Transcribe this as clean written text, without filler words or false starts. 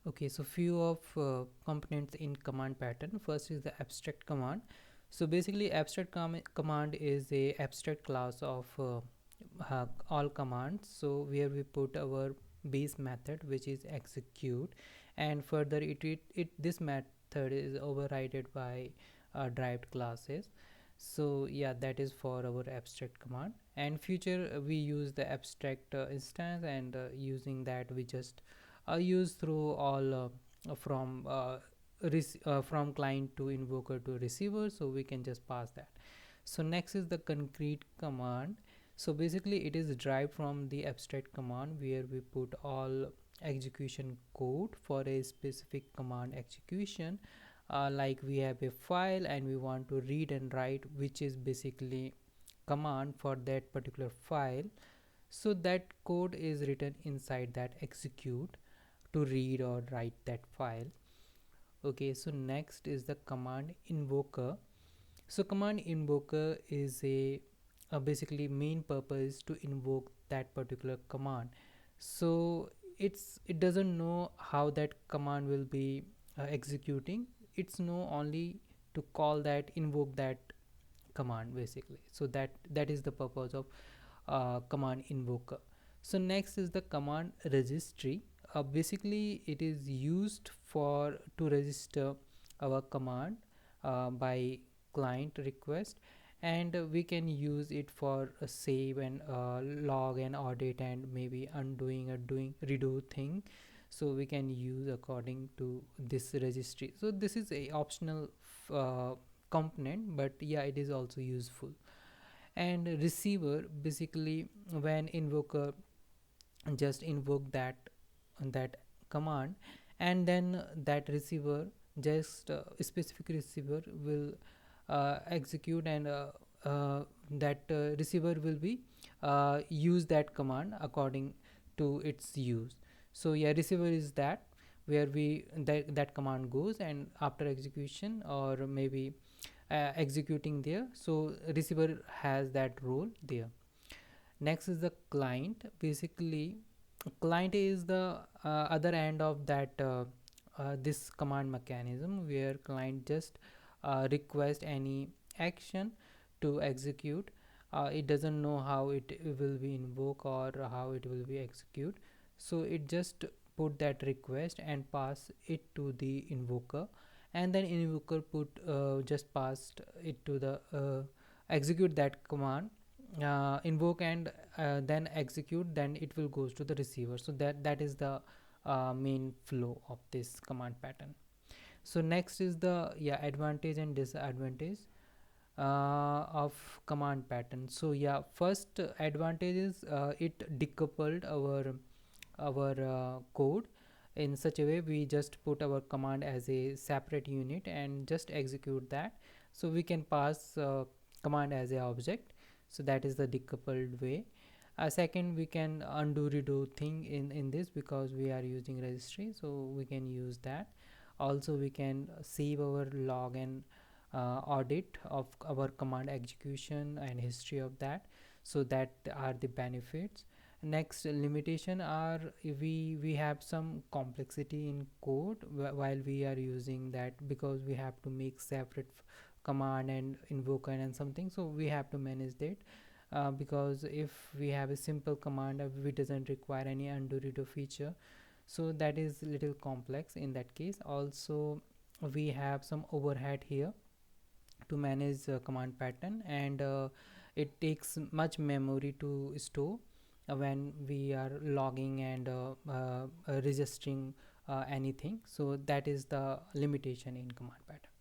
Okay, so few of components in command pattern. First is the abstract command. So basically abstract command is a abstract class of all commands, so where we put our base method which is execute, and further it this method is overridden by derived classes. So yeah, that is for our abstract command. And future we use the abstract instance, and using that we just use through all from client to invoker to receiver, so we can just pass that. So next is the concrete command. So basically it is derived from the abstract command, where we put all execution code for a specific command execution. Like we have a file and we want to read and write, which is basically command for that particular file. So that code is written inside that execute to read or write that file. Okay, so next is the command invoker. So command invoker is a basically main purpose to invoke that particular command. So it doesn't know how that command will be executing. It's know only to call that, invoke that command basically. So that is the purpose of command invoker. So next is the command registry. Basically it is used for to register our command by client request, and we can use it for a save and log and audit and maybe undoing or doing redo thing. So we can use according to this registry. So this is a optional component, but yeah, it is also useful. And receiver, basically when invoker just invoke that command, and then that receiver just specific receiver will execute, and that receiver will be use that command according to its use. So yeah, receiver is that where we that command goes, and after execution or maybe executing there, so receiver has that role there. Next is the client. Basically client is the other end of that this command mechanism, where client just request any action to execute. It doesn't know how it will be invoke or how it will be execute, so it just put that request and pass it to the invoker, and then invoker put just passed it to the execute that command, invoke and then execute, then it will goes to the receiver. So that is the main flow of this command pattern. So next is the yeah advantage and disadvantage of command pattern. So yeah, first advantage is it decoupled our code in such a way we just put our command as a separate unit and just execute that. So we can pass command as a object. So that is the decoupled way. Second, we can undo redo thing in this, because we are using registry, so we can use that. Also we can save our log and audit of our command execution and history of that. So that are the benefits. Next limitation are, we have some complexity in code while we are using that, because we have to make separate command and invoker and something, so we have to manage that. Because if we have a simple command which doesn't require any undo redo feature, so that is little complex in that case. Also we have some overhead here to manage command pattern, and it takes much memory to store when we are logging and registering anything. So that is the limitation in command pattern.